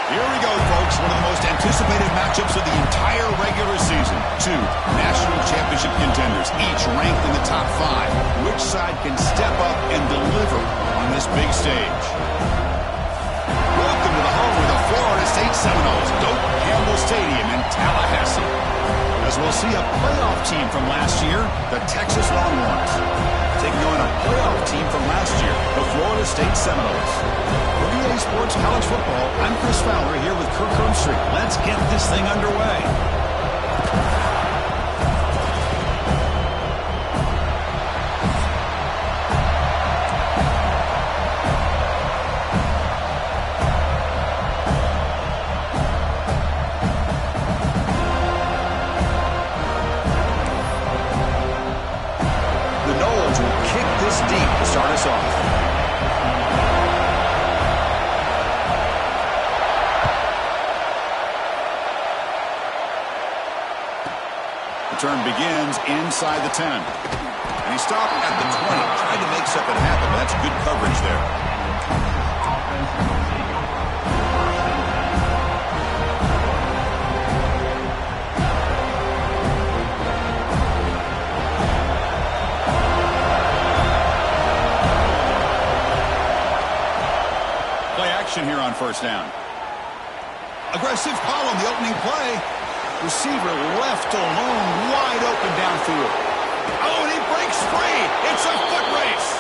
Here we go, folks. One of the most anticipated matchups of the entire regular season. Two national championship contenders, each ranked in the top 5. Which side can step up and deliver on this big stage? Welcome to the home of the Florida State Seminoles, Doak Campbell Stadium in Tallahassee. As we'll see a playoff team from last year, the Texas Longhorns, taking on a playoff team from last year, the Florida State Seminoles. For EA Sports College Football, I'm Chris Fowler here with Kirk Hermstreet. Let's get this thing underway. The Noles will kick this deep to start us off. Return begins inside the 10. And he stopped at the 20. Tried to make something happen, but that's good coverage there. Play action here on first down. Aggressive call on the opening play. Receiver left alone, wide open downfield. Oh, and he breaks free. It's a foot race.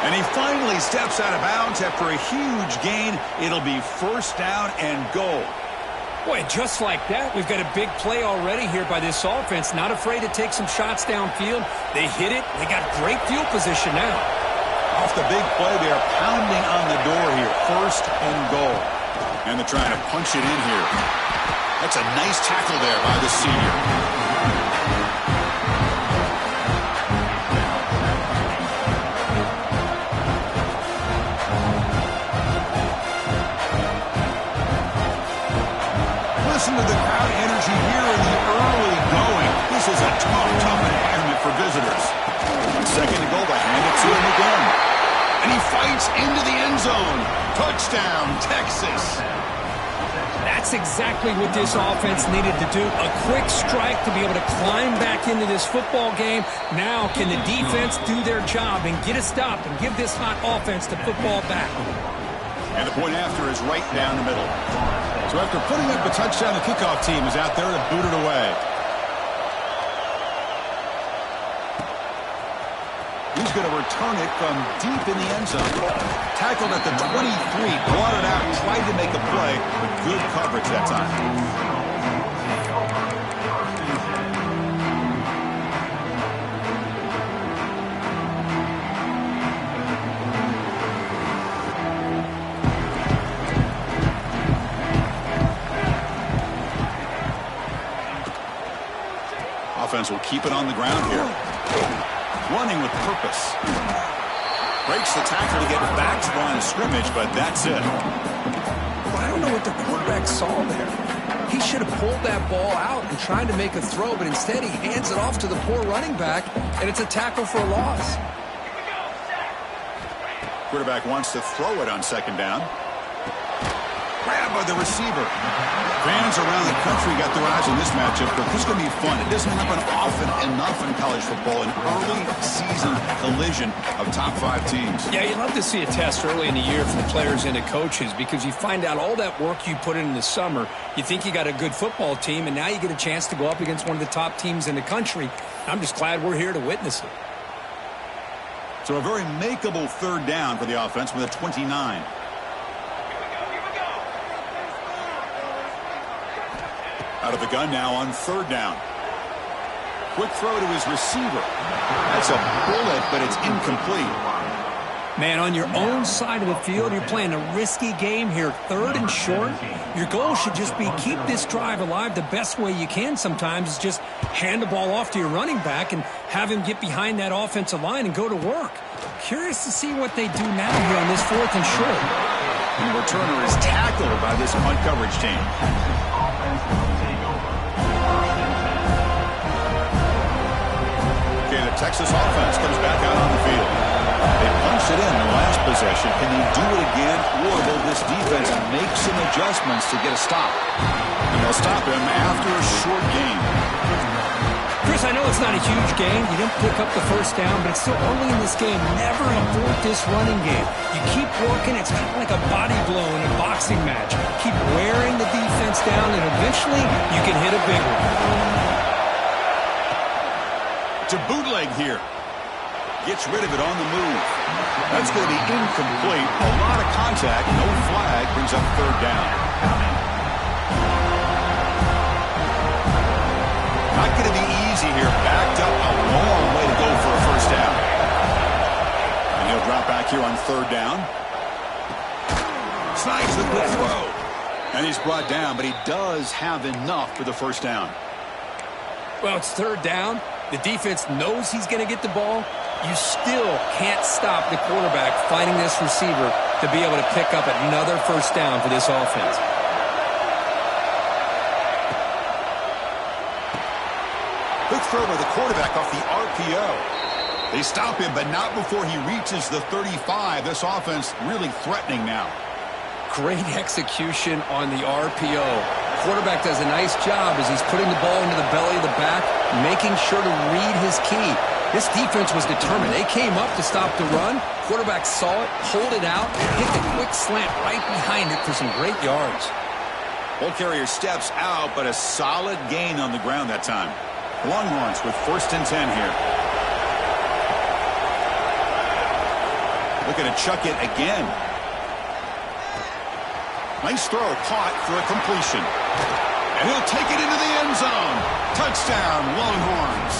And he finally steps out of bounds after a huge gain. It'll be first down and goal. Boy, just like that, we've got a big play already here by this offense. Not afraid to take some shots downfield. They hit it. They got great field position now. Off the big play, they are pounding on the door here. First and goal. And they're trying to punch it in here. That's a nice tackle there by the senior. Listen to the crowd energy here in the early going. This is a tough environment for visitors. Second and goal, they hand it to him again. And he fights into the end zone. Touchdown, Texas. That's exactly what this offense needed to do. A quick strike to be able to climb back into this football game. Now can the defense do their job and get a stop and give this hot offense the football back? And the point after is right down the middle. So after putting up a touchdown, the kickoff team is out there to boot it away. He's going to return it from deep in the end zone. Tackled at the 23, brought it out, tried to make a play, but good coverage that time. Offense will keep it on the ground here. Running with purpose. Breaks the tackle to get back to the line of scrimmage, but that's it. Well, I don't know what the quarterback saw there. He should have pulled that ball out and tried to make a throw, but instead he hands it off to the poor running back, and it's a tackle for a loss. Quarterback wants to throw it on second down. Grab by the receiver. Fans around the country got their eyes on this matchup, but this is going to be fun. It doesn't happen often enough in college football, an early season collision of top 5 teams. Yeah, you'd love to see a test early in the year from the players and the coaches because you find out all that work you put in the summer. You think you got a good football team, and now you get a chance to go up against one of the top teams in the country. I'm just glad we're here to witness it. So a very makeable third down for the offense with a 29. Out of the gun now on third down. Quick throw to his receiver. That's a bullet, but it's incomplete. Man, on your own side of the field, you're playing a risky game here. Third and short. Your goal should just be keep this drive alive the best way you can sometimes is just hand the ball off to your running back and have him get behind that offensive line and go to work. Curious to see what they do now here on this fourth and short. And the returner is tackled by this punt coverage team. Okay, the Texas offense comes back out on the field. They punched it in the last possession. Can they do it again, or will this defense make some adjustments to get a stop? And they'll stop him after a short game. Chris, I know it's not a huge game. You didn't pick up the first down, but it's still early in this game. Never abort this running game. You keep working. It's kind of like a body blow in a boxing match. Keep wearing the defense down, and eventually you can hit a big one. To bootleg here. Gets rid of it on the move. That's going to be incomplete. A lot of contact. No flag. Brings up third down. Not going to be easy here. Backed up a long way to go for a first down. And he'll drop back here on third down. Snides the good throw. And he's brought down, but he does have enough for the first down. Well, it's third down. The defense knows he's going to get the ball. You still can't stop the quarterback finding this receiver to be able to pick up another first down for this offense. Quick throw by the quarterback off the RPO. They stop him, but not before he reaches the 35. This offense really threatening now. Great execution on the RPO. Quarterback does a nice job as he's putting the ball into the belly of the back, making sure to read his key. This defense was determined. They came up to stop the run. Quarterback saw it, pulled it out, hit the quick slant right behind it for some great yards. Ball carrier steps out, but a solid gain on the ground that time. Longhorns with 1st and 10 here. Looking to chuck it again. Nice throw, caught for a completion. And he'll take it into the end zone. Touchdown, Longhorns.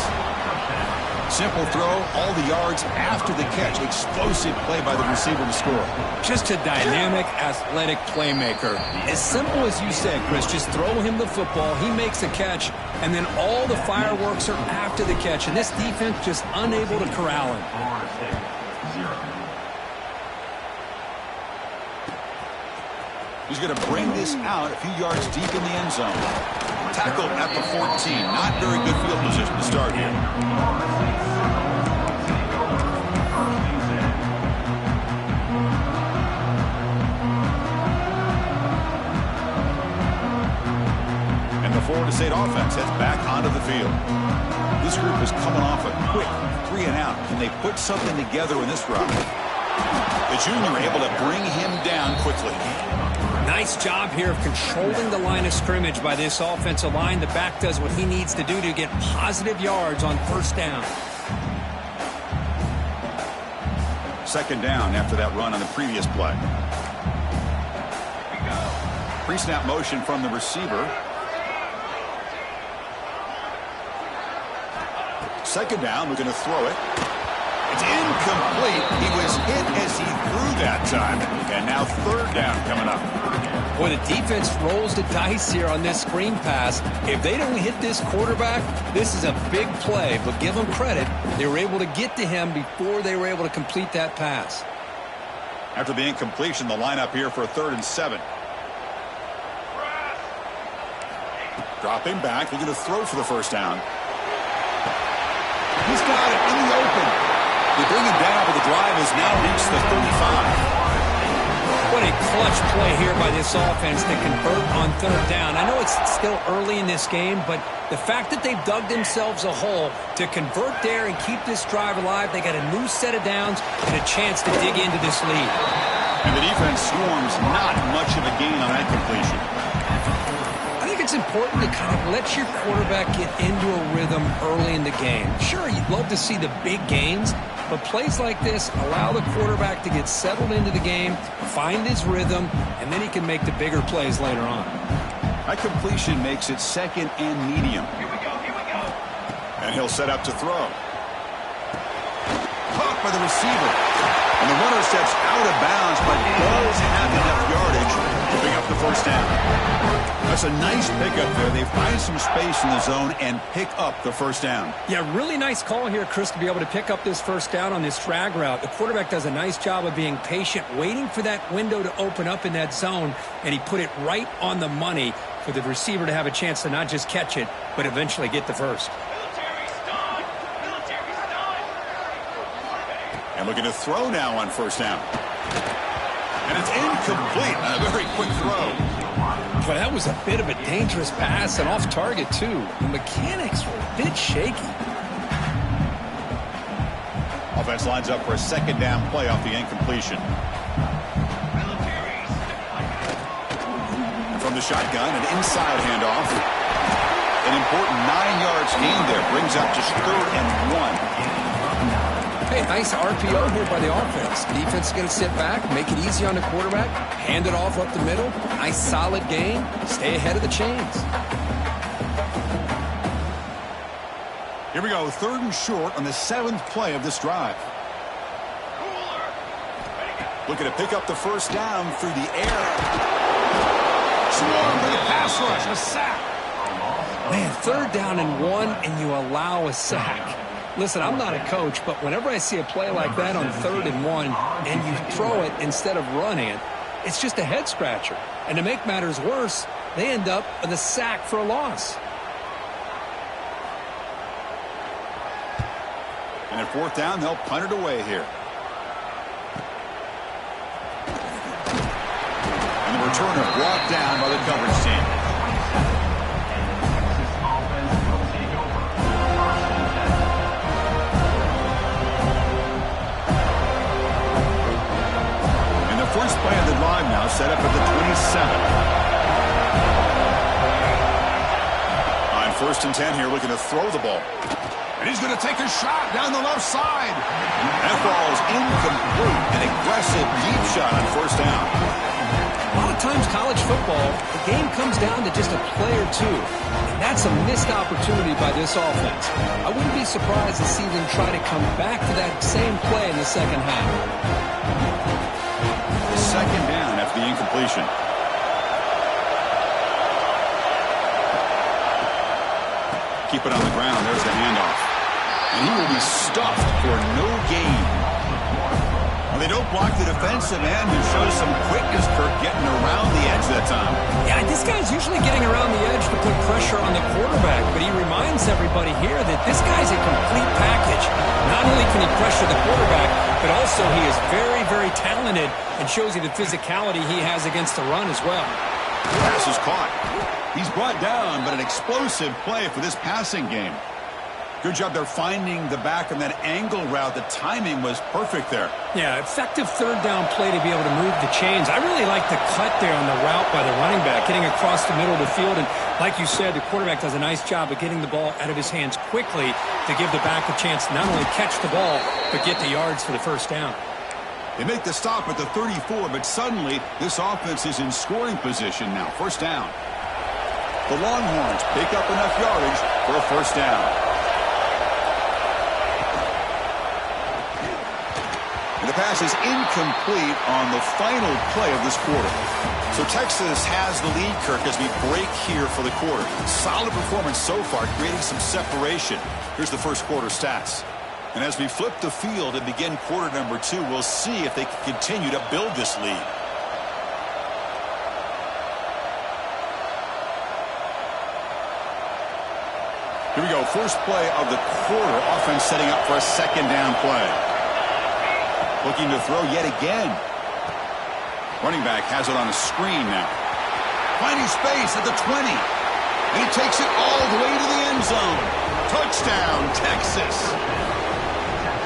Simple throw, all the yards after the catch. Explosive play by the receiver to score. Just a dynamic, athletic playmaker. As simple as you said, Chris, just throw him the football, he makes a catch, and then all the fireworks are after the catch. And this defense just unable to corral him. He's going to bring this out a few yards deep in the end zone. Tackled at the 14. Not very good field position to start here. And the Florida State offense heads back onto the field. This group is coming off a quick 3 and out. Can they put something together in this round? The junior able to bring him down quickly. Nice job here of controlling the line of scrimmage by this offensive line. The back does what he needs to do to get positive yards on first down. 2nd down after that run on the previous play. Pre-snap motion from the receiver. 2nd down, we're going to throw it. It's incomplete. He was hit as he threw that time. And now 3rd down coming up. Boy, the defense rolls the dice here on this screen pass. If they don't hit this quarterback, this is a big play. But give them credit. They were able to get to him before they were able to complete that pass. After the incompletion, the lineup here for a 3rd and 7. Dropping back. They're going to throw for the first down. He's got it in the open. They bring him down, but the drive has now reached the 35. What a clutch play here by this offense to convert on 3rd down. I know it's still early in this game, but the fact that they've dug themselves a hole to convert there and keep this drive alive, they got a new set of downs and a chance to dig into this lead. And the defense swarms not much of a gain on that completion. I think it's important to kind of let your quarterback get into a rhythm early in the game. Sure, you'd love to see the big gains, but plays like this allow the quarterback to get settled into the game, find his rhythm, and then he can make the bigger plays later on. That completion makes it 2nd and medium. Here we go. And he'll set up to throw. Caught by the receiver. And the runner steps out of bounds, but does have enough yardage to pick up the first down. That's a nice pickup there. They find some space in the zone and pick up the first down. Yeah, really nice call here, Chris, to be able to pick up this first down on this drag route. The quarterback does a nice job of being patient, waiting for that window to open up in that zone, and he put it right on the money for the receiver to have a chance to not just catch it, but eventually get the first. And looking to throw now on first down. And it's incomplete. A very quick throw. But that was a bit of a dangerous pass and off target, too. The mechanics were a bit shaky. Offense lines up for a second down play off the incompletion. From the shotgun, an inside handoff. An important 9 yards gain there. Brings up just 3rd and 1. Hey, nice RPO here by the offense. Defense is going to sit back, make it easy on the quarterback, hand it off up the middle. Nice solid gain. Stay ahead of the chains. Here we go, 3rd and short on the 7th play of this drive. Looking to pick up the first down through the air. Swarm for the pass rush, a sack. Man, 3rd down and 1, and you allow a sack. Listen, I'm not a coach, but whenever I see a play like that on 3rd and 1, and you throw it instead of running it, it's just a head scratcher. And to make matters worse, they end up with a sack for a loss. And at 4th down, they'll punt it away here. And the returner brought down by the coverage team. And the first play of the drive now set up at the 27. On 1st and 10 here, looking to throw the ball. And he's going to take a shot down the left side. That ball is incomplete. An aggressive deep shot on 1st down. A lot of times college football, the game comes down to just a play or two. And that's a missed opportunity by this offense. I wouldn't be surprised to see them try to come back to that same play in the second half. 2nd down after the incompletion. Keep it on the ground. There's the handoff. And he will be stuffed for no gain. Well, they don't block the defensive end who shows some quickness, Kirk, getting around the edge that time. Yeah, this guy's usually getting around the edge to put pressure on the quarterback, but he reminds everybody here that this guy's a complete package. Not only can he pressure the quarterback, but also he is very, very talented and shows you the physicality he has against the run as well. The pass is caught. He's brought down, but an explosive play for this passing game. Good job there finding the back on that angle route. The timing was perfect there. Yeah, effective 3rd down play to be able to move the chains. I really like the cut there on the route by the running back, getting across the middle of the field. And like you said, the quarterback does a nice job of getting the ball out of his hands quickly to give the back a chance to not only catch the ball, but get the yards for the first down. They make the stop at the 34, but suddenly this offense is in scoring position now. 1st down. The Longhorns pick up enough yardage for a 1st down. And the pass is incomplete on the final play of this quarter. So Texas has the lead, Kirk, as we break here for the quarter. Solid performance so far, creating some separation. Here's the first quarter stats. And as we flip the field and begin quarter number 2, we'll see if they can continue to build this lead. Here we go, first play of the quarter. Offense setting up for a 2nd down play. Looking to throw yet again. Running back has it on a screen now. Finding space at the 20. And he takes it all the way to the end zone. Touchdown, Texas.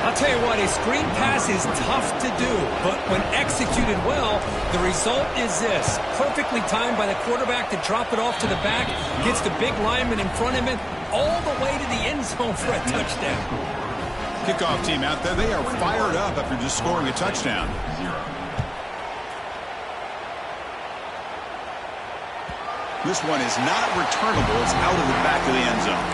I'll tell you what, a screen pass is tough to do, but when executed well, the result is this. Perfectly timed by the quarterback to drop it off to the back, gets the big lineman in front of him, all the way to the end zone for a touchdown. Kickoff team out there, they are fired up after just scoring a touchdown. This one is not returnable. It's out of the back of the end zone.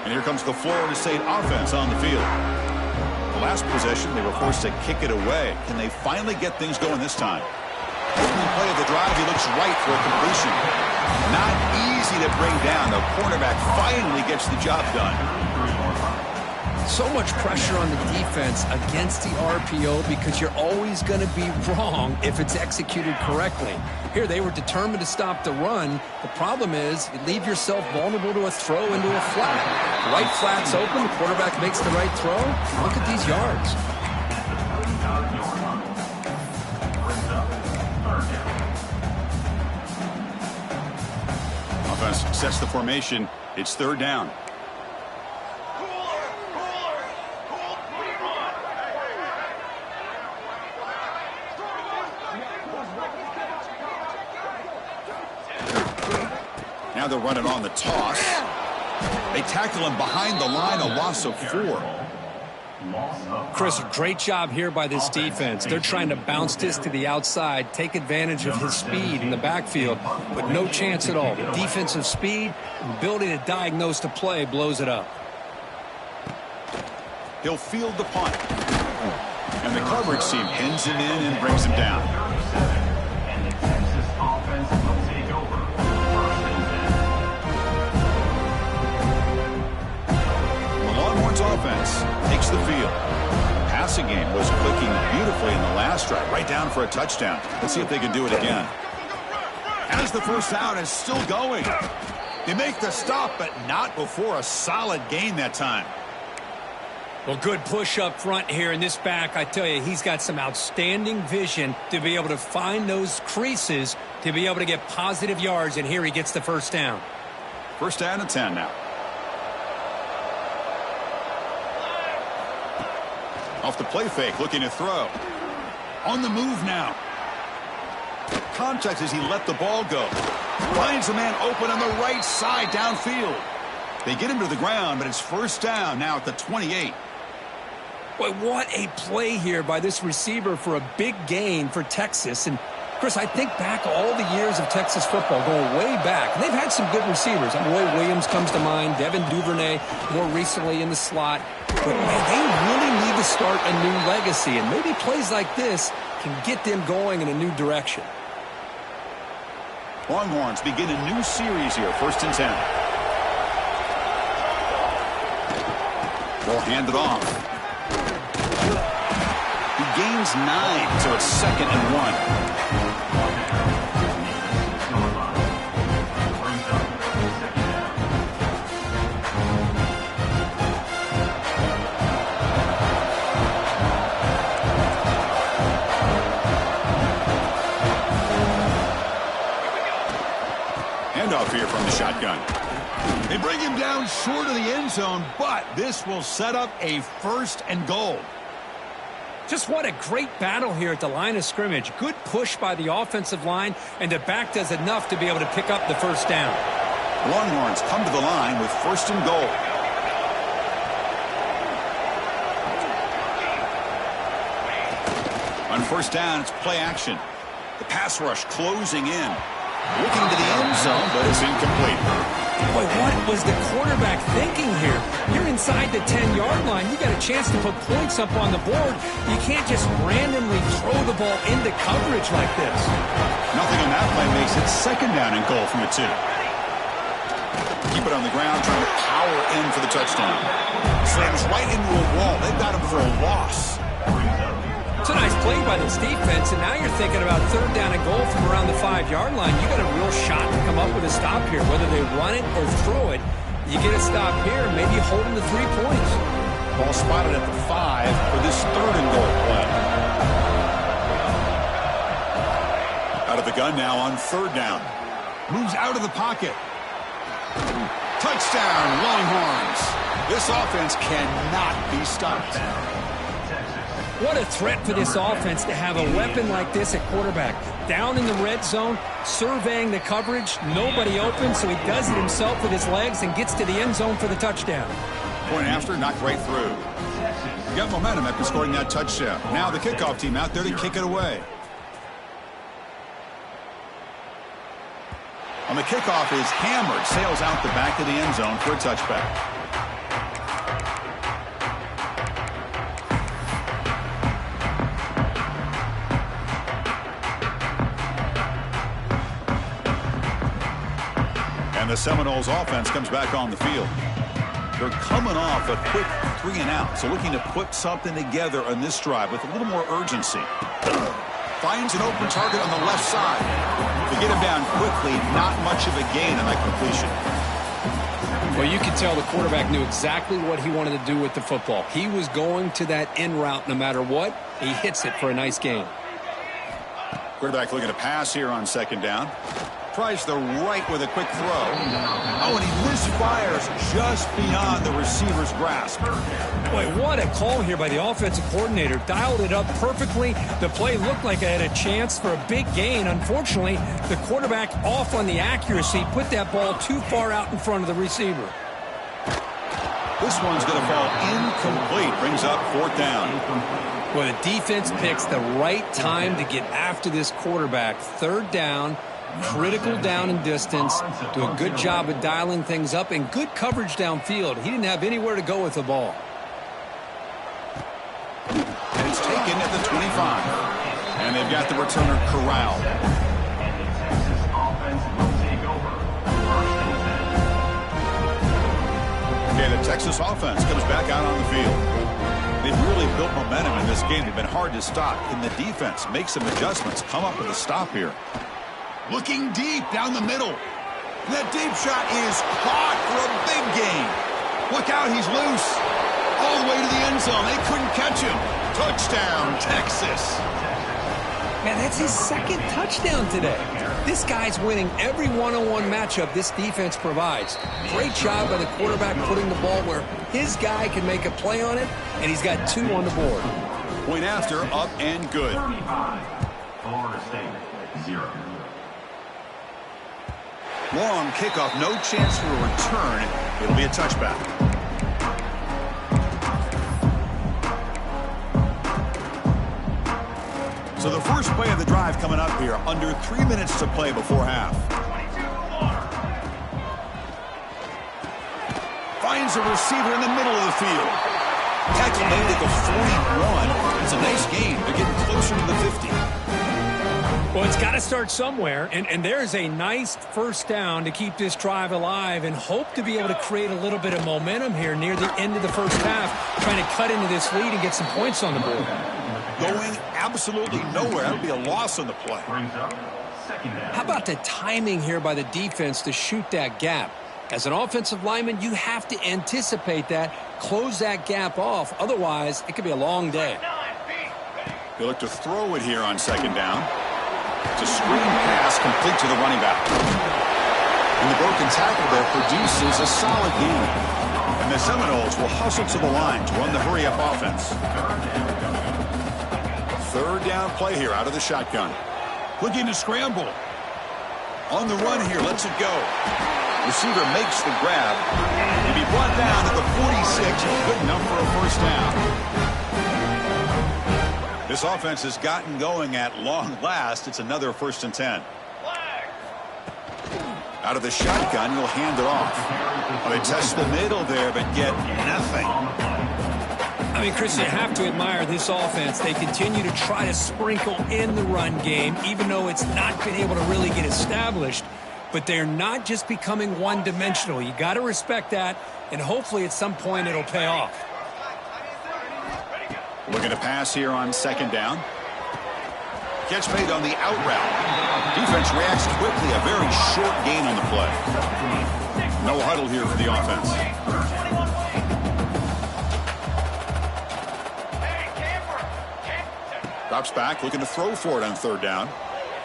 And here comes the Florida State offense on the field. The last possession, they were forced to kick it away. Can they finally get things going this time? Opening play of the drive, he looks right for a completion. Not easy to bring down. The cornerback finally gets the job done. So much pressure on the defense against the RPO because you're always going to be wrong if it's executed correctly. Here, they were determined to stop the run. The problem is you leave yourself vulnerable to a throw into a flat. The right flat's open. The quarterback makes the right throw. Look at these yards. Offense sets the formation. It's third down. Now they're running on the toss. They tackle him behind the line, a loss of 4. Chris, great job here by this defense. They're trying to bounce this to the outside, take advantage of his speed in the backfield, but no chance at all. The defensive speed and ability to diagnose the play blows it up. He'll field the punt. And the coverage team pins him in and brings him down. Offense takes the field. Passing game was clicking beautifully in the last drive, right down for a touchdown. Let's see if they can do it again. As the first down is still going. They make the stop, but not before a solid gain that time. Well, good push up front here in this back. I tell you, he's got some outstanding vision to be able to find those creases to be able to get positive yards, and here he gets the first down. First down and 10 now. Off the play fake, looking to throw. On the move now. Contact as he let the ball go. Finds a man open on the right side downfield. They get him to the ground, but it's first down now at the 28. Boy, what a play here by this receiver for a big gain for Texas. And, Chris, I think back all the years of Texas football, going way back. And they've had some good receivers. Roy Williams comes to mind, Devin Duvernay more recently in the slot. But, man, they really need to start a new legacy. And maybe plays like this can get them going in a new direction. Longhorns begin a new series here, first and 10. Ball handed off. He gains 9, so it's second and 1. Handoff here from the shotgun. They bring him down short of the end zone, but this will set up a first and goal. Just what a great battle here at the line of scrimmage. Good push by the offensive line, and the back does enough to be able to pick up the first down. Longhorns come to the line with first and goal. On first down, it's play action. The pass rush closing in. Looking to the end zone, but it's incomplete. Boy, what was the quarterback thinking here? You're inside the 10-yard line. You got a chance to put points up on the board. You can't just randomly throw the ball into coverage like this. Nothing on that play makes it second down and goal from the 2. Keep it on the ground, trying to power in for the touchdown. Slams right into a wall. They've got him for a loss. It's a nice play by this defense, and now you're thinking about third down and goal from around the 5-yard line. You got a real shot to come up with a stop here. Whether they run it or throw it, you get a stop here, maybe hold them to 3 points. Ball spotted at the 5 for this third and goal play. Out of the gun now on third down. Moves out of the pocket. Touchdown, Longhorns. This offense cannot be stopped. What a threat for this offense to have a weapon like this at quarterback. Down in the red zone, surveying the coverage, nobody open, so he does it himself with his legs and gets to the end zone for the touchdown. Point after, knocked right through. You got momentum after scoring that touchdown. Now the kickoff team out there to kick it away. On the kickoff is hammered, sails out the back of the end zone for a touchback. And the Seminoles offense comes back on the field. They're coming off a quick 3 and out, so looking to put something together on this drive with a little more urgency. Finds an open target on the left side. To get him down quickly, not much of a gain on that completion. Well, you can tell the quarterback knew exactly what he wanted to do with the football. He was going to that in route no matter what. He hits it for a nice gain. Quarterback looking to pass here on 2nd down. Tries the right with a quick throw. Oh, and he misfires just beyond the receiver's grasp. Boy, what a call here by the offensive coordinator. Dialed it up perfectly. The play looked like it had a chance for a big gain. Unfortunately, the quarterback off on the accuracy, put that ball too far out in front of the receiver. This one's going to fall incomplete. Brings up 4th down. Well, the defense picks the right time to get after this quarterback. 3rd down. Critical down and distance. Do a good job of dialing things up and good coverage downfield. He didn't have anywhere to go with the ball. And it's taken at the 25. And they've got the returner corralled. Okay, the Texas offense comes back out on the field. They've really built momentum in this game. They've been hard to stop. And the defense makes some adjustments. Come up with a stop here. Looking deep down the middle. That deep shot is caught for a big gain. Look out, he's loose. All the way to the end zone. They couldn't catch him. Touchdown, Texas. Man, that's his 2nd touchdown today. This guy's winning every one-on-one matchup this defense provides. Great job by the quarterback putting the ball where his guy can make a play on it, and he's got 2 on the board. Point after, up and good. 35, Florida State, 0. Long kickoff, no chance for a return. It'll be a touchback. So the first play of the drive coming up here, under 3 minutes to play before half. Finds a receiver in the middle of the field. Tackle made at the 41. It's a nice gain. They're getting closer to the 50. Well, it's got to start somewhere, and there's a nice 1st down to keep this drive alive and hope to be able to create a little bit of momentum here near the end of the 1st half, trying to cut into this lead and get some points on the board. Going absolutely nowhere. That would be a loss on the play. How about the timing here by the defense to shoot that gap? As an offensive lineman, you have to anticipate that, close that gap off. Otherwise, it could be a long day. They look to throw it here on 2nd down. It's a screen pass complete to the running back. And the broken tackle there produces a solid gain. And the Seminoles will hustle to the line to run the hurry-up offense. 3rd down play here out of the shotgun. Looking to scramble. On the run here, lets it go. Receiver makes the grab. He'll be brought down at the 46. Good enough for a 1st down. This offense has gotten going at long last. It's another 1st and 10. Out of the shotgun, he'll hand it off. Well, they test the middle there, but get nothing. I mean, Chris, you have to admire this offense. They continue to try to sprinkle in the run game, even though it's not been able to really get established. But they're not just becoming one-dimensional. You got to respect that, and hopefully at some point it'll pay off. Looking to pass here on 2nd down. Catch made on the out route. Defense reacts quickly. A very short gain on the play. No huddle here for the offense. Drops back, looking to throw for it on 3rd down.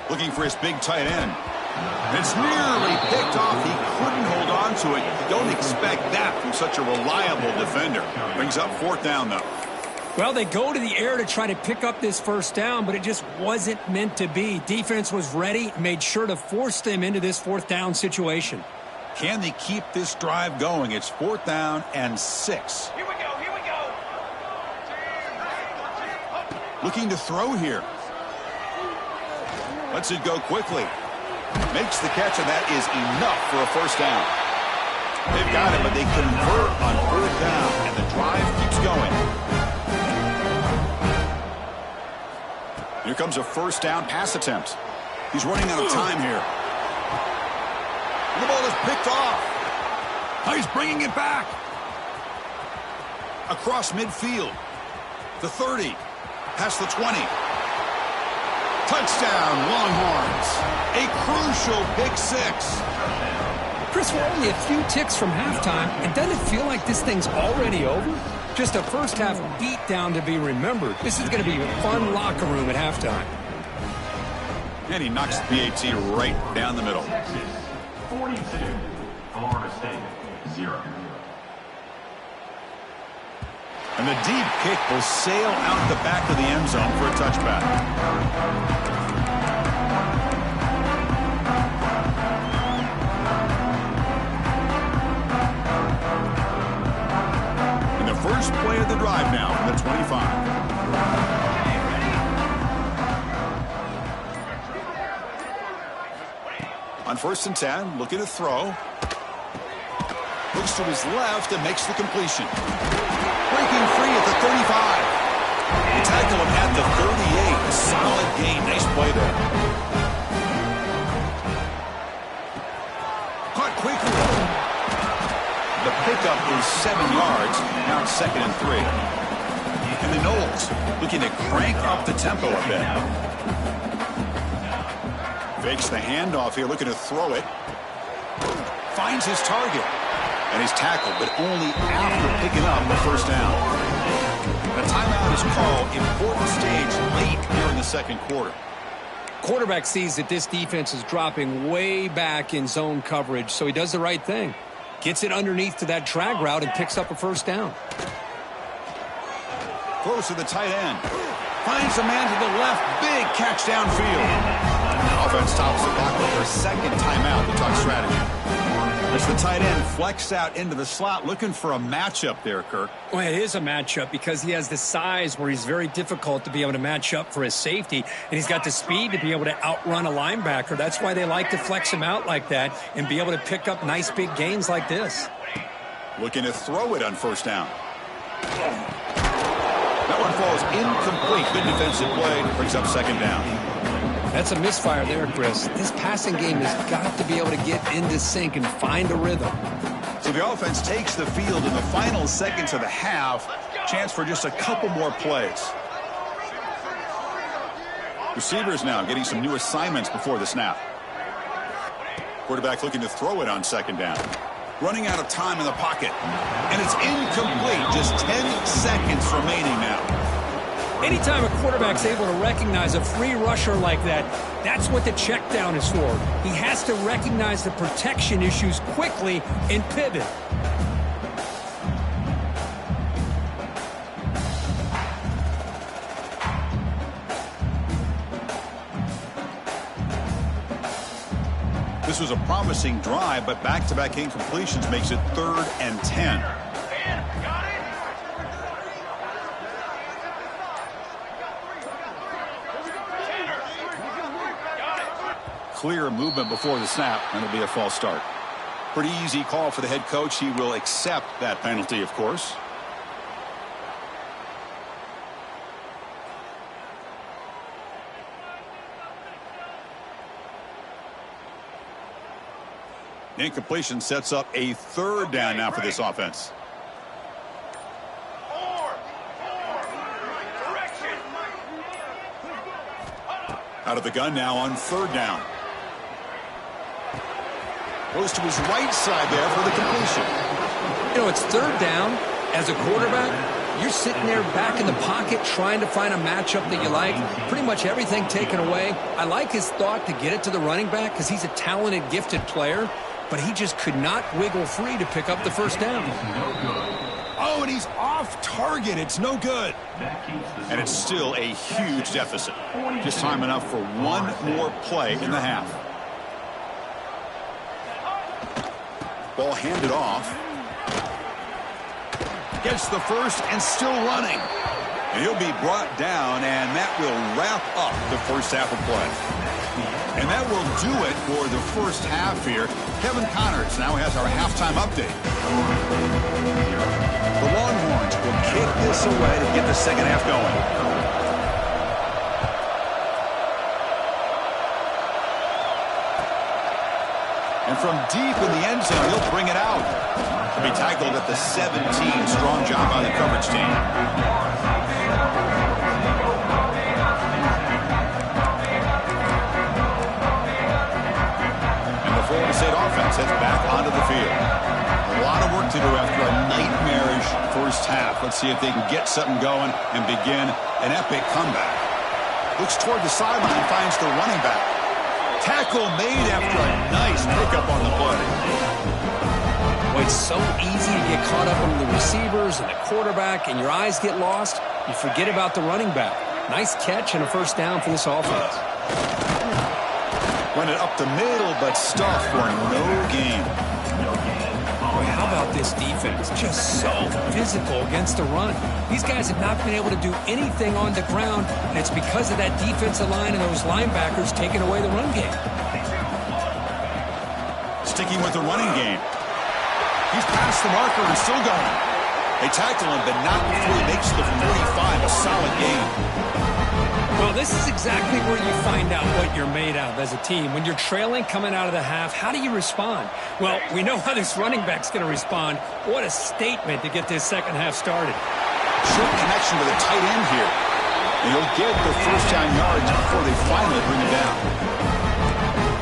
Looking for his big tight end. It's nearly picked off. He couldn't hold on to it. You don't expect that from such a reliable defender. Brings up 4th down, though. Well, they go to the air to try to pick up this 1st down, but it just wasn't meant to be. Defense was ready, made sure to force them into this 4th down situation. Can they keep this drive going? It's 4th down and 6. Here we go, here we go. Looking to throw here. Lets it go quickly. Makes the catch, and that is enough for a 1st down. They've got it, but they convert on 4th down, and the drive keeps going. Here comes a 1st down pass attempt. He's running out of time here. The ball is picked off. Oh, he's bringing it back. Across midfield. The 30. Past the 20. Touchdown, Longhorns. A crucial pick six. Chris, we're only a few ticks from halftime, and doesn't it feel like this thing's already over? Just a first-half beatdown to be remembered. This is going to be a fun locker room at halftime. And he knocks the PAT right down the middle. 42, Florida State, 0. And the deep kick will sail out the back of the end zone for a touchback. And the first play of the drive now from the 25. On 1st and 10, looking to throw. Looks to his left and makes the completion. Breaking free at the 35. They tackle him at the 38. Solid gain. Nice play there. Caught quickly. The pickup is 7 yards. Now it's 2nd and 3. And the Noles looking to crank up the tempo a bit. Fakes the handoff here, looking to throw it. Finds his target. And he's tackled, but only after picking up the first down. The timeout is called. Important stage late here in the second quarter. Quarterback sees that this defense is dropping way back in zone coverage, so he does the right thing. Gets it underneath to that drag route and picks up a first down. Close to the tight end. Finds a man to the left. Big catch downfield. Offense tops the block with their second timeout to talk strategy. As the tight end flexed out into the slot, looking for a matchup there, Kirk. Well, it is a matchup because he has the size where he's very difficult to be able to match up for his safety, and he's got the speed to be able to outrun a linebacker. That's why they like to flex him out like that and be able to pick up nice big gains like this. Looking to throw it on first down. That one falls incomplete. Good defensive play. Brings up second down. That's a misfire there, Chris. This passing game has got to be able to get into sync and find a rhythm. So the offense takes the field in the final seconds of the half. Chance for just a couple more plays. Receivers now getting some new assignments before the snap. Quarterback looking to throw it on second down. Running out of time in the pocket. And it's incomplete. Just 10 seconds remaining now. Anytime a quarterback's able to recognize a free rusher like that, that's what the check down is for. He has to recognize the protection issues quickly and pivot. This was a promising drive, but back-to-back incompletions makes it 3rd and 10. Clear movement before the snap, and it'll be a false start. Pretty easy call for the head coach. He will accept that penalty, of course. Incompletion sets up a 3rd down now for this offense. Out of the gun now on 3rd down. Goes to his right side there for the completion. You know, it's 3rd down. As a quarterback, you're sitting there back in the pocket trying to find a matchup that you like. Pretty much everything taken away. I like his thought to get it to the running back because he's a talented, gifted player, but he just could not wiggle free to pick up the first down. Oh, and he's off target. It's no good. And it's still a huge deficit. Just time enough for one more play in the half. Ball handed off. Gets the first and still running. And he'll be brought down, and that will wrap up the first half of play. And that will do it for the first half here. Kevin Connors now has our halftime update. The Longhorns will kick this away to get the second half going. And from deep in the end zone, he'll bring it out. He'll be tackled at the 17. Strong job by the coverage team. And the Florida State offense heads back onto the field. A lot of work to do after a nightmarish first half. Let's see if they can get something going and begin an epic comeback. Looks toward the sideline, finds the running back. Tackle made after a nice pickup on the play. Well, it's so easy to get caught up on the receivers and the quarterback, and your eyes get lost. You forget about the running back. Nice catch and a first down for this offense. Went it up the middle, but stuffed for no gain. Boy, how about this defense? Just so physical against the run. These guys have not been able to do anything on the ground, and it's because of that defensive line and those linebackers taking away the run game. Sticking with the running game. He's past the marker and still going. They tackle him, but not before he makes the 45, a solid gain. Well, this is exactly where you find out what you're made of as a team. When you're trailing coming out of the half, how do you respond? Well, we know how this running back's going to respond. What a statement to get this second half started. Short connection with a tight end here. And he'll get the first down yards before they finally bring him down.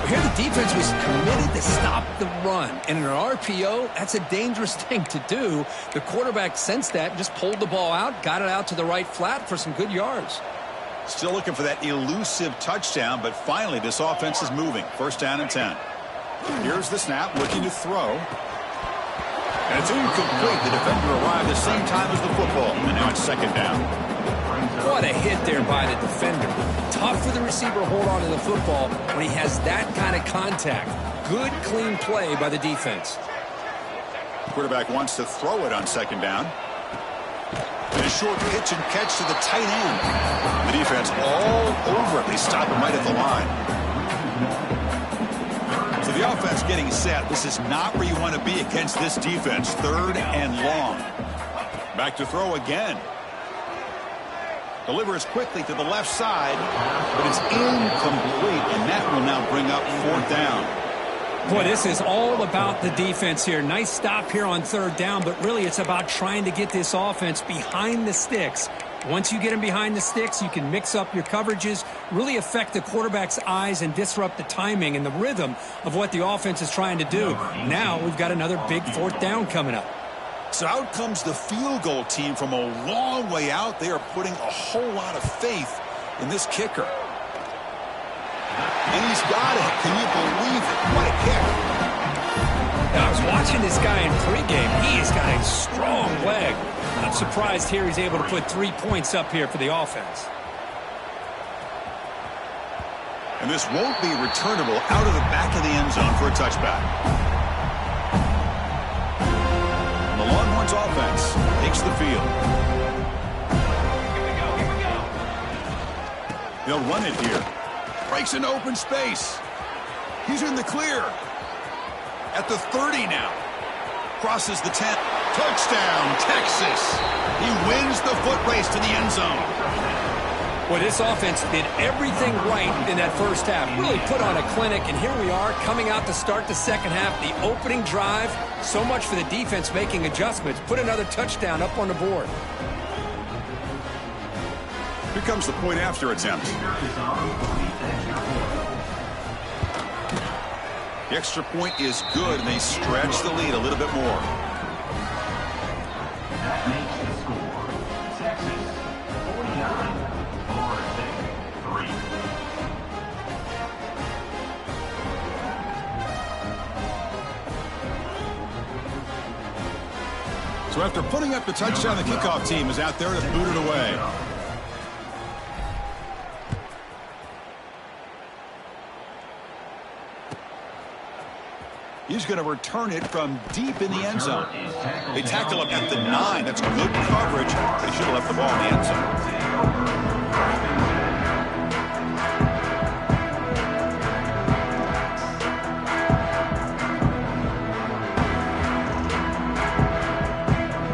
Here the defense was committed to stop the run. And in an RPO, that's a dangerous thing to do. The quarterback sensed that, just pulled the ball out, got it out to the right flat for some good yards. Still looking for that elusive touchdown, but finally this offense is moving. First down and 10. Here's the snap, looking to throw. And it's incomplete. The defender arrived at the same time as the football. And now it's second down. What a hit there by the defender. Tough for the receiver to hold on to the football when he has that kind of contact. Good, clean play by the defense. Quarterback wants to throw it on second down. And a short pitch and catch to the tight end. The defense all over it. They stop him right at the line. So the offense getting set. This is not where you want to be against this defense. Third and long. Back to throw again. Delivers quickly to the left side, but it's incomplete, and that will now bring up fourth down. Boy, this is all about the defense here. Nice stop here on third down, but really it's about trying to get this offense behind the sticks. Once you get them behind the sticks, you can mix up your coverages, really affect the quarterback's eyes and disrupt the timing and the rhythm of what the offense is trying to do. Now we've got another big fourth down coming up. So out comes the field goal team from a long way out. They are putting a whole lot of faith in this kicker. And he's got it. Can you believe it? What a kick. Now, I was watching this guy in pregame. He's got a strong leg. I'm surprised here he's able to put 3 points up here for the offense. And this won't be returnable out of the back of the end zone for a touchback. And the Longhorns offense takes the field. They'll run it here. Breaks into open space. He's in the clear. At the 30 now. Crosses the 10. Touchdown, Texas. He wins the foot race to the end zone. Well, this offense did everything right in that first half. Really put on a clinic, and here we are coming out to start the second half. The opening drive, so much for the defense making adjustments. Put another touchdown up on the board. Here comes the point after attempt. The extra point is good, and they stretch the lead a little bit more. That makes the score Texas 49, Florida State 3. So after putting up the touchdown, the kickoff team is out there to boot it away. He's going to return it from deep in the end zone. They tackle him at the 9. That's good coverage. They should have left the ball in the end zone.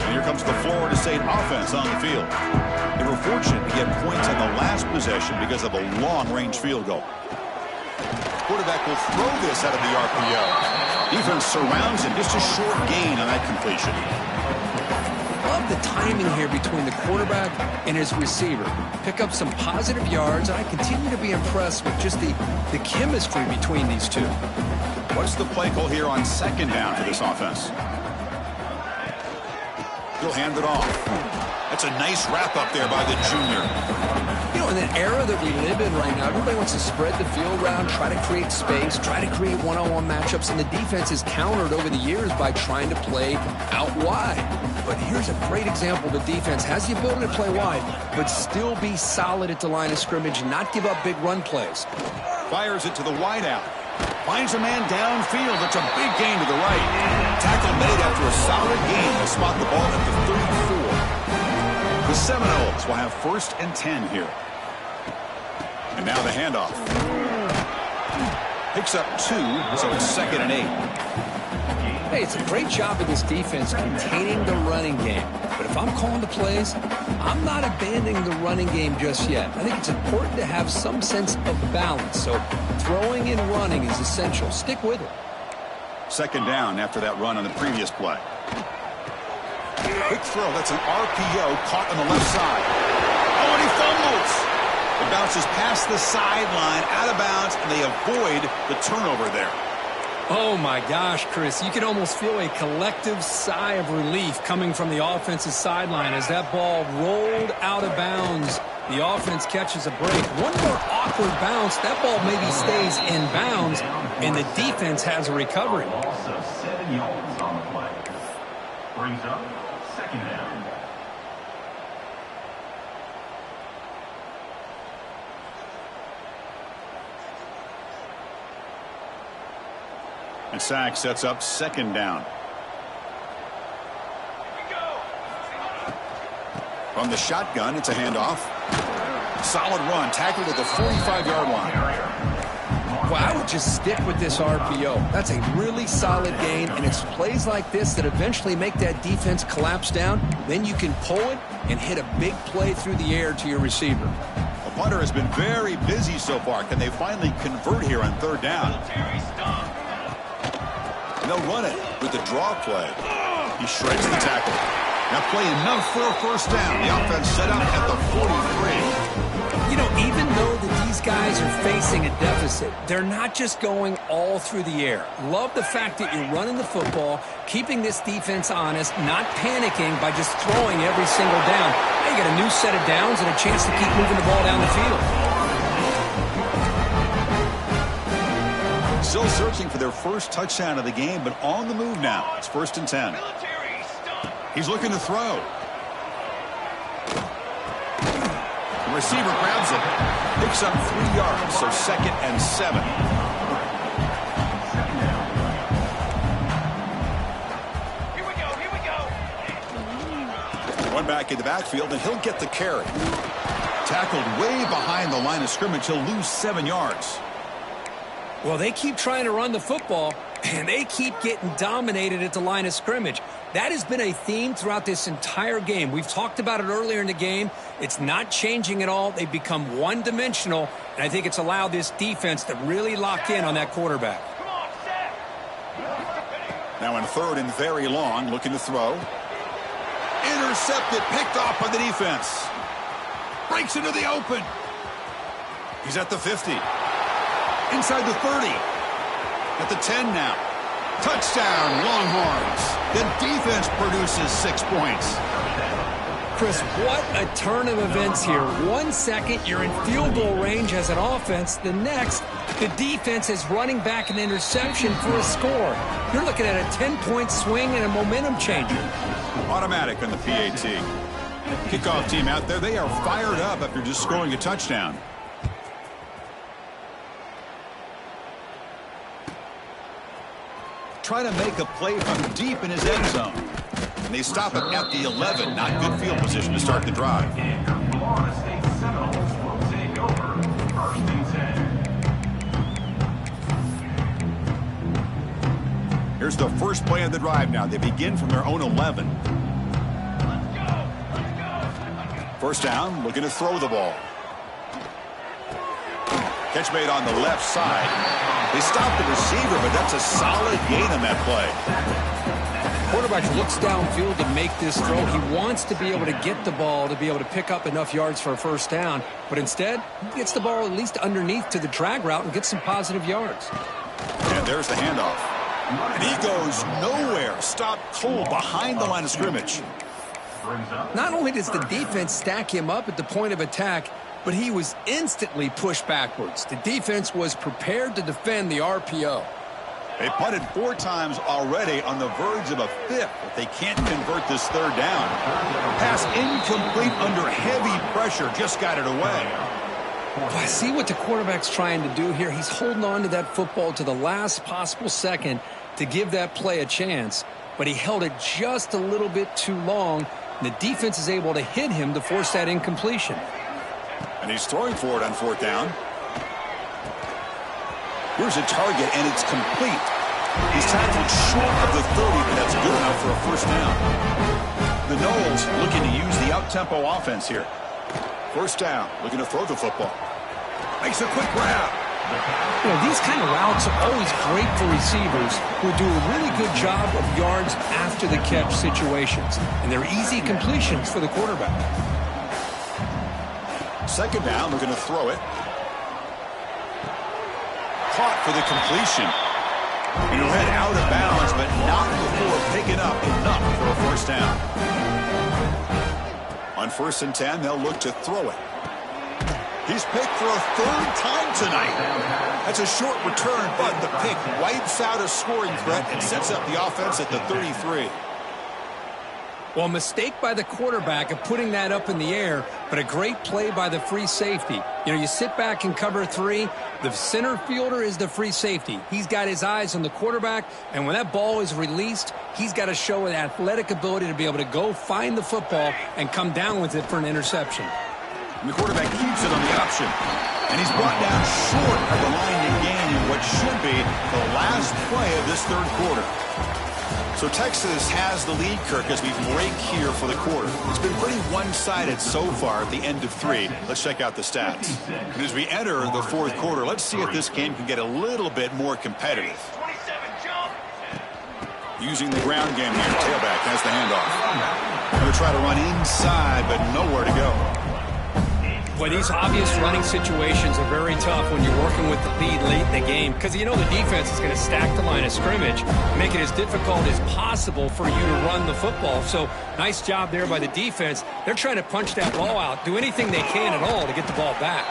And here comes the Florida State offense on the field. They were fortunate to get points on the last possession because of a long-range field goal. Quarterback will throw this out of the RPO. Defense surrounds him. Just a short gain on that completion. Love the timing here between the quarterback and his receiver. Pick up some positive yards, and I continue to be impressed with just the chemistry between these two. What's the play call here on second down for this offense? He'll hand it off. That's a nice wrap up there by the junior. You know, in the era that we live in right now, everybody wants to spread the field around, try to create space, try to create one-on-one matchups, and the defense is countered over the years by trying to play out wide. But here's a great example. The defense has the ability to play wide, but still be solid at the line of scrimmage and not give up big run plays. Fires it to the wideout. Finds a man downfield. It's a big gain to the right. Tackle made after a solid gain. They'll spot the ball at the 34. The Seminoles will have 1st and 10 here. And now the handoff. Picks up 2, so it's 2nd and 8. Hey, it's a great job of this defense containing the running game. But if I'm calling the plays, I'm not abandoning the running game just yet. I think it's important to have some sense of balance. So throwing and running is essential. Stick with it. 2nd down after that run on the previous play. Quick throw. That's an RPO caught on the left side. Oh, and he fumbles. It bounces past the sideline, out of bounds, and they avoid the turnover there. Oh, my gosh, Chris. You can almost feel a collective sigh of relief coming from the offensive sideline as that ball rolled out of bounds. The offense catches a break. One more awkward bounce. That ball maybe stays in bounds, and the defense has a recovery. Also 7 yards on the play. Brings up 2nd down. And Sack sets up 2nd down. From the shotgun, it's a handoff. Solid run, tackled at the 45-yard line. Well, I would just stick with this RPO. That's a really solid gain, and it's plays like this that eventually make that defense collapse down. Then you can pull it and hit a big play through the air to your receiver. The punter has been very busy so far. Can they finally convert here on 3rd down? And they'll run it with the draw play. He shreds the tackle. Now play enough for a 1st down. The offense set up at the 43. You know, even though that these guys are facing a deficit, they're not just going all through the air. Love the fact that you're running the football, keeping this defense honest, not panicking by just throwing every single down. Now you get a new set of downs and a chance to keep moving the ball down the field. Still searching for their 1st touchdown of the game, but on the move now. It's 1st and 10. He's looking to throw. The receiver grabs it. Picks up 3 yards, so 2nd and 7. Here we go. One back in the backfield, and he'll get the carry. Tackled way behind the line of scrimmage. He'll lose 7 yards. Well, they keep trying to run the football, and they keep getting dominated at the line of scrimmage. That has been a theme throughout this entire game. We've talked about it earlier in the game. It's not changing at all. They've become one-dimensional, and I think it's allowed this defense to really lock in on that quarterback. Now in 3rd and very long, looking to throw. Intercepted, picked off by the defense. Breaks into the open. He's at the 50. Inside the 30. At the 10 now. Touchdown, Longhorns. The defense produces 6 points. Chris, what a turn of events here. 1 second, you're in field goal range as an offense. The next, the defense is running back an interception for a score. You're looking at a 10-point swing and a momentum changer. Automatic on the PAT. Kickoff team out there, they are fired up after just scoring a touchdown. Try to make a play from deep in his end zone. And they stop it at the 11. Not good field position to start the drive. Florida State Seminoles will take over 1st and 10. Here's the first play of the drive now. They begin from their own 11. First down, looking to throw the ball. Catch made on the left side. They stopped the receiver, but that's a solid gain on that play. Quarterback looks downfield to make this throw. He wants to be able to get the ball to be able to pick up enough yards for a first down, but instead, he gets the ball at least underneath to the drag route and gets some positive yards. And there's the handoff. And he goes nowhere. Stopped cold behind the line of scrimmage. Not only does the defense stack him up at the point of attack, but he was instantly pushed backwards. The defense was prepared to defend the RPO. They punted 4 times already, on the verge of a 5th if they can't convert this third down. Pass incomplete under heavy pressure, just got it away. I see what the quarterback's trying to do here. He's holding on to that football to the last possible second to give that play a chance, but he held it just a little bit too long, and the defense is able to hit him to force that incompletion. And he's throwing for it on 4th down. Here's a target, and it's complete. He's tackled short of the 30, but that's good enough for a first down. The Noles looking to use the out-tempo offense here. First down, looking to throw the football. Makes a quick grab. You know, these kind of routes are always great for receivers who do a really good job of yards after the catch situations, and they're easy completions for the quarterback. Second down, we're going to throw it. Caught for the completion. And he'll head out of bounds, but not before picking up enough for a first down. On 1st and 10, they'll look to throw it. He's picked for a 3rd time tonight. That's a short return, but the pick wipes out a scoring threat and sets up the offense at the 33. Well, a mistake by the quarterback of putting that up in the air, but a great play by the free safety. You know, you sit back and cover 3. The center fielder is the free safety. He's got his eyes on the quarterback, and when that ball is released, he's got to show an athletic ability to be able to go find the football and come down with it for an interception. And the quarterback keeps it on the option. And he's brought down short of the line to gain in what should be the last play of this 3rd quarter. So Texas has the lead, Kirk, as we break here for the quarter. It's been pretty one-sided so far at the end of 3. Let's check out the stats. And as we enter the 4th quarter, let's see if this game can get a little bit more competitive. 27, jump. Using the ground game here. Tailback has the handoff. Going to try to run inside, but nowhere to go. Well, these obvious running situations are very tough when you're working with the lead late in the game, because you know the defense is going to stack the line of scrimmage, make it as difficult as possible for you to run the football. So nice job there by the defense. They're trying to punch that ball out, do anything they can at all to get the ball back.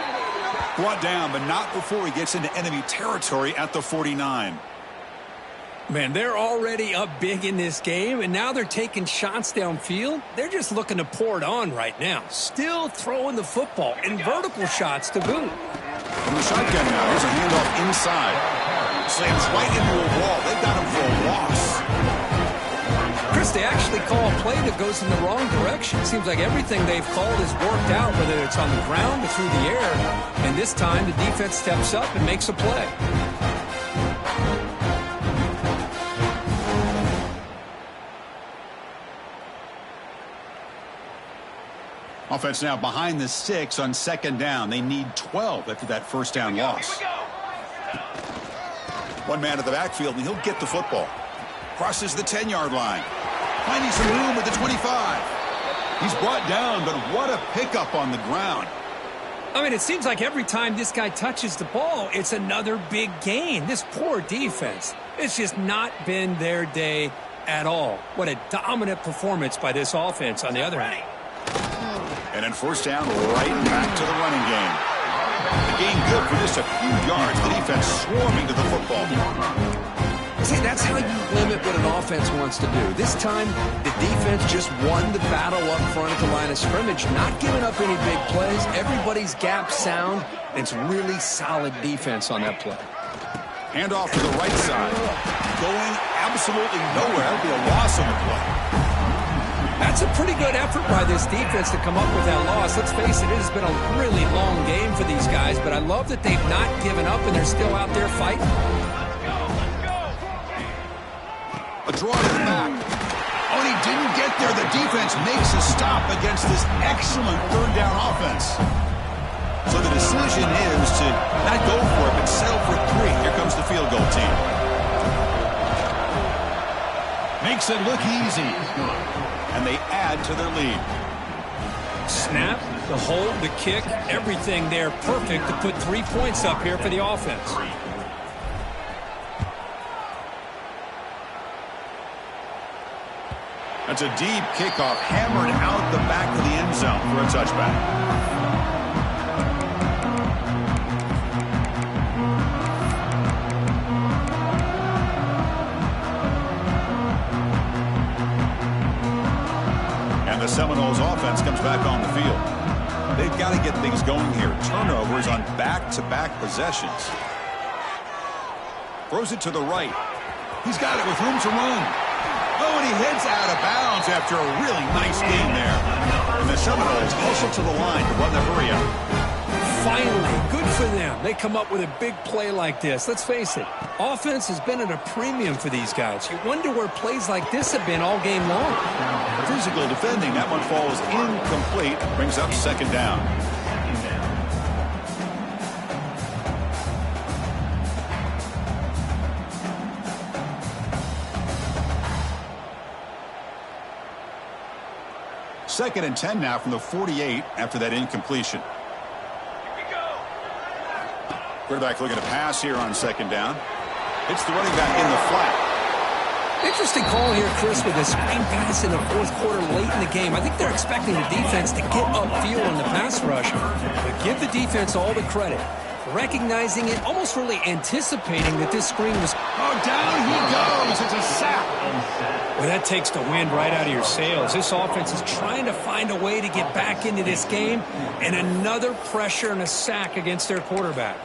Brought down, but not before he gets into enemy territory at the 49. Man, they're already up big in this game, and now they're taking shots downfield. They're just looking to pour it on right now. Still throwing the football, and vertical shots to boot. From the shotgun now, here's a handoff inside. Slams right into a wall. They've got him for a loss. Chris, they actually call a play that goes in the wrong direction. Seems like everything they've called has worked out, whether it's on the ground or through the air. And this time, the defense steps up and makes a play. Offense now behind the 6 on 2nd down. They need 12 after that first down loss. One man at the backfield, and he'll get the football. Crosses the 10-yard line. Finding some room at the 25. He's brought down, but what a pickup on the ground. I mean, it seems like every time this guy touches the ball, it's another big gain. This poor defense, it's just not been their day at all. What a dominant performance by this offense on the other hand. And then first down, right back to the running game. The gain good for just a few yards. The defense swarming to the football. See, that's how you limit what an offense wants to do. This time, the defense just won the battle up front at the line of scrimmage, not giving up any big plays. Everybody's gap sound. It's really solid defense on that play. Handoff to the right side. Going absolutely nowhere. That'll be a loss on the play. That's a pretty good effort by this defense to come up with that loss. Let's face it, it has been a really long game for these guys, but I love that they've not given up and they're still out there fighting. A draw to the back. Oh, and he didn't get there. The defense makes a stop against this excellent 3rd down offense. So the decision is to not go for it, but settle for 3. Here comes the field goal team. Makes it look easy. And they add to their lead. Snap, the hold, the kick, everything there perfect to put 3 points up here for the offense. That's a deep kickoff, hammered out the back of the end zone for a touchback. And the Seminoles offense comes back on the field. They've got to get things going here. Turnovers on back-to-back possessions. Throws it to the right. He's got it with room to run. Oh, and he heads out of bounds after a really nice game there. And the Seminoles hustle to the line to run the hurry up. Finally, good for them. They come up with a big play like this. Let's face it, offense has been at a premium for these guys. You wonder where plays like this have been all game long. Physical defending. That one falls incomplete. Brings up second down. Second and 10 now from the 48 after that incompletion. Quarterback looking to pass here on second down. It's the running back in the flat. Interesting call here, Chris, with a screen pass in the fourth quarter late in the game. I think they're expecting the defense to get upfield in the pass rush, but give the defense all the credit. Recognizing it, almost really anticipating that this screen was... Oh, down he goes. It's a sack. Well, that takes the wind right out of your sails. This offense is trying to find a way to get back into this game, and another pressure and a sack against their quarterback.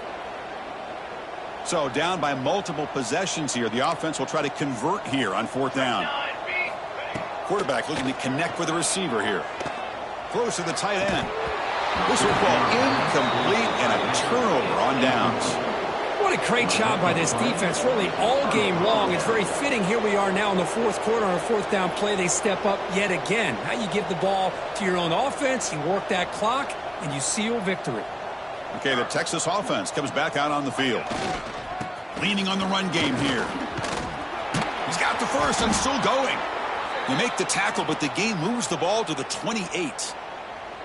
So down by multiple possessions here. The offense will try to convert here on fourth down. Quarterback looking to connect with the receiver here. Throws to the tight end. This will fall incomplete and a turnover on downs. What a great job by this defense, really all game long. It's very fitting. Here we are now in the fourth quarter on a fourth down play. They step up yet again. Now you give the ball to your own offense, you work that clock, and you seal victory. Okay, the Texas offense comes back out on the field. Leaning on the run game here. He's got the first and still going. They make the tackle, but the game moves the ball to the 28.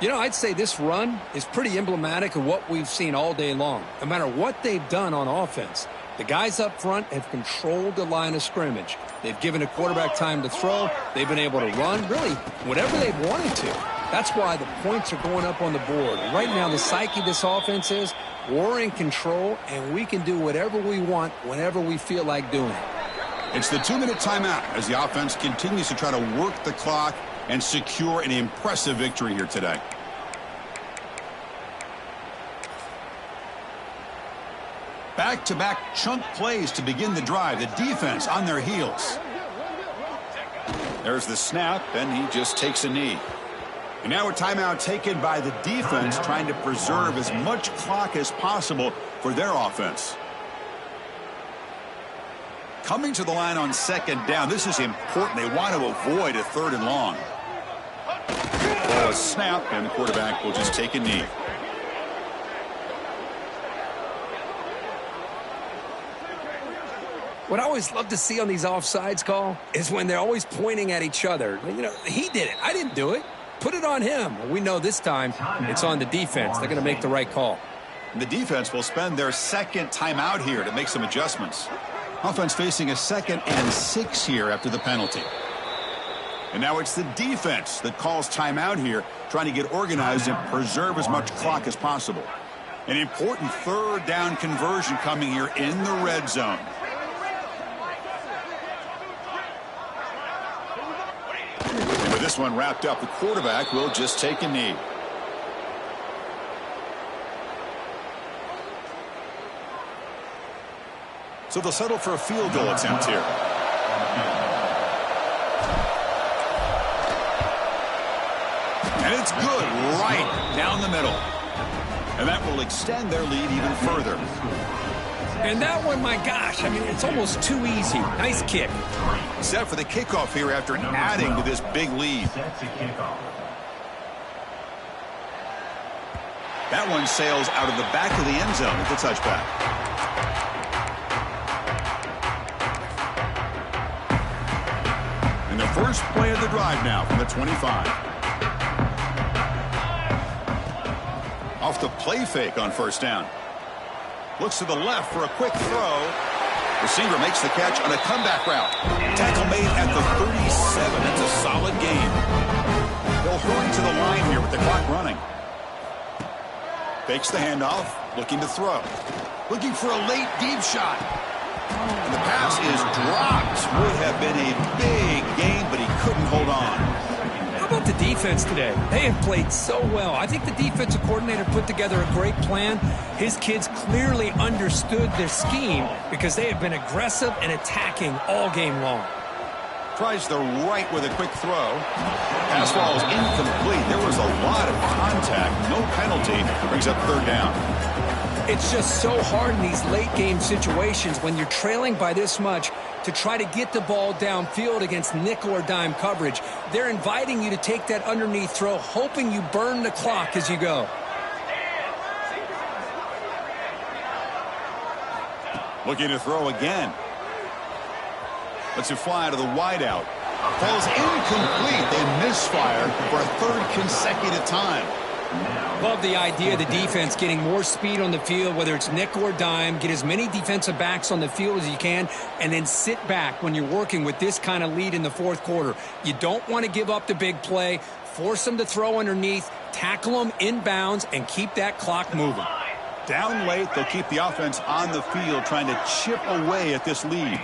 You know, I'd say this run is pretty emblematic of what we've seen all day long. No matter what they've done on offense, the guys up front have controlled the line of scrimmage. They've given a quarterback time to throw. They've been able to run, really, whatever they've wanted to. That's why the points are going up on the board. Right now, the psyche of this offense is we're in control, and we can do whatever we want whenever we feel like doing it. It's the 2-minute timeout as the offense continues to try to work the clock and secure an impressive victory here today. Back-to-back chunk plays to begin the drive. The defense on their heels. There's the snap, and he just takes a knee. And now a timeout taken by the defense, trying to preserve as much clock as possible for their offense. Coming to the line on second down. This is important. They want to avoid a third and long. Ball is snap, and the quarterback will just take a knee. What I always love to see on these offsides call is when they're always pointing at each other. You know, he did it. I didn't do it. Put it on him. Well, we know this time it's on the defense. They're going to make the right call. And the defense will spend their second timeout here to make some adjustments. Offense facing a 2nd and 6 here after the penalty. And now it's the defense that calls timeout here, trying to get organized and preserve as much clock as possible. An important third down conversion coming here in the red zone. And with this one wrapped up, the quarterback will just take a knee. So they'll settle for a field goal attempt here. And it's good right down the middle. And that will extend their lead even further. And that one, my gosh, I mean, it's almost too easy. Nice kick. Set for the kickoff here after adding to this big lead. That one sails out of the back of the end zone with the touchback. And the first play of the drive now from the 25. Off the play fake on first down. Looks to the left for a quick throw. Receiver makes the catch on a comeback route. Tackle made at the 37. That's a solid gain. They'll hurry to the line here with the clock running. Fakes the handoff, looking to throw. Looking for a late deep shot. And the pass is dropped. Would have been a big gain, but he couldn't hold on. How about the defense today? They have played so well. I think the defensive coordinator put together a great plan. His kids clearly understood their scheme because they have been aggressive and attacking all game long. Tries the right with a quick throw. Pass ball is incomplete. There was a lot of contact. No penalty. Brings up third down. It's just so hard in these late game situations when you're trailing by this much to try to get the ball downfield against nickel or dime coverage. They're inviting you to take that underneath throw, hoping you burn the clock as you go. Looking to throw again. Lets it fly to the wideout. Falls incomplete. They misfire for a third consecutive time. Love the idea of the defense getting more speed on the field, whether it's nickel or dime. Get as many defensive backs on the field as you can, and then sit back when you're working with this kind of lead in the fourth quarter. You don't want to give up the big play. Force them to throw underneath, tackle them inbounds, and keep that clock moving. Down late, they'll keep the offense on the field trying to chip away at this lead.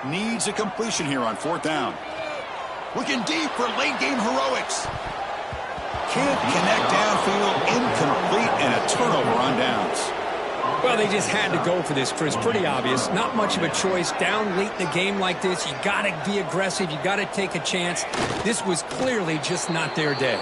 Needs a completion here on fourth down. Looking deep for late game heroics. Can't connect downfield, incomplete, and a turnover on downs. Well, they just had to go for this, Chris. Pretty obvious. Not much of a choice. Down late in a game like this, you got to be aggressive. You got to take a chance. This was clearly just not their day.